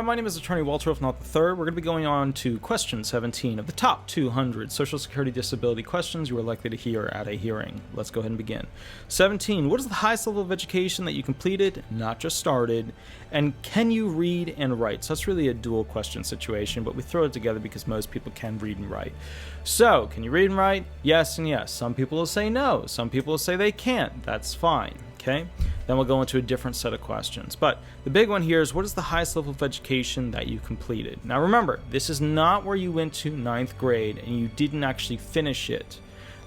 Hi, my name is Attorney Walter Rudolph Hnot III. We're going to be going on to question 17 of the top 200 Social Security disability questions you are likely to hear at a hearing. Let's go ahead and begin. 17. What is the highest level of education that you completed, not just started? And can you read and write? So that's really a dual question situation, but we throw it together because most people can read and write. So, can you read and write? Yes and yes. Some people will say no. Some people will say they can't. That's fine. Okay? Then we'll go into a different set of questions. But the big one here is, what is the highest level of education that you completed? Now remember, this is not where you went to 9th grade and you didn't actually finish it.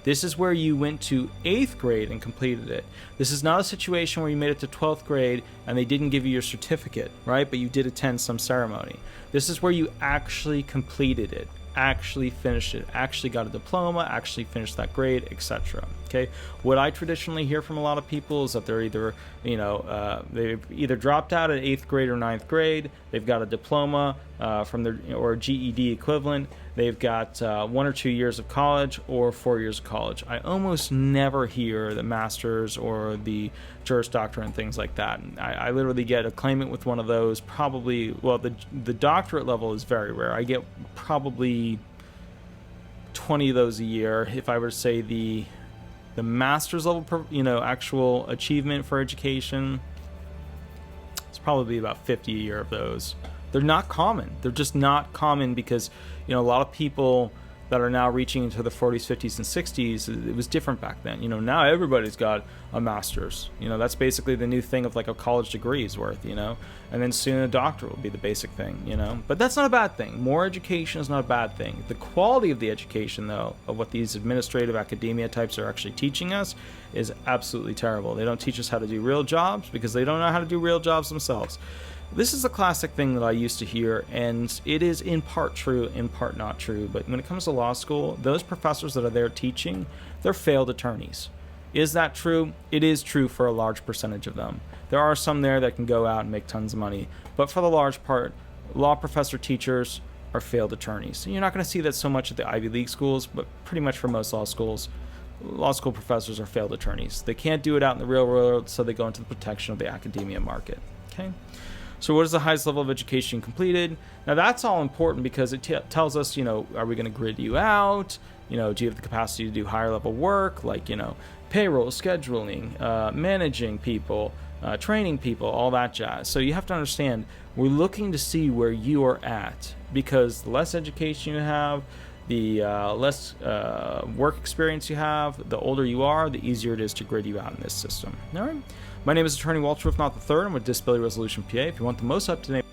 This is where you went to 8th grade and completed it. This is not a situation where you made it to 12th grade and they didn't give you your certificate, right? But you did attend some ceremony. This is where you actually completed it, actually finished it, actually got a diploma, actually finished that grade, etc. Okay, what I traditionally hear from a lot of people is that they're either, they've either dropped out at 8th grade or 9th grade, they've got a diploma from their or a GED equivalent, they've got 1 or 2 years of college or 4 years of college. I almost never hear the master's or the Juris Doctor and things like that. I literally get a claimant with one of those, probably, well, the doctorate level is very rare. I get probably 20 of those a year. If I were to say the master's level, actual achievement for education, it's probably about 50 a year of those. They're not common. They're just not common because, a lot of people that are now reaching into the 40s, 50s, and 60s, it was different back then. Now everybody's got a master's. That's basically the new thing of like a college degree's worth, and then soon a doctorate will be the basic thing, But that's not a bad thing. More education is not a bad thing. The quality of the education, though, of what these administrative academia types are actually teaching us is absolutely terrible. They don't teach us how to do real jobs because they don't know how to do real jobs themselves. This is a classic thing that I used to hear, and it is in part true, in part not true. But when it comes to law school, those professors that are there teaching, they're failed attorneys. Is that true? It is true for a large percentage of them. There are some there that can go out and make tons of money. But for the large part, law professor teachers are failed attorneys. And you're not going to see that so much at the Ivy League schools, but pretty much for most law schools, law school professors are failed attorneys. They can't do it out in the real world, so they go into the protection of the academia market. Okay? So what is the highest level of education completed? Now that's all important because it tells us, are we going to grid you out? Do you have the capacity to do higher level work like, payroll, scheduling, managing people, training people, all that jazz. So you have to understand, we're looking to see where you are at because the less education you have, the less work experience you have, the older you are, the easier it is to grid you out in this system. All right. My name is Attorney Walter Rudolph Hnot III. I'm with Disability Resolution PA. If you want the most up-to-date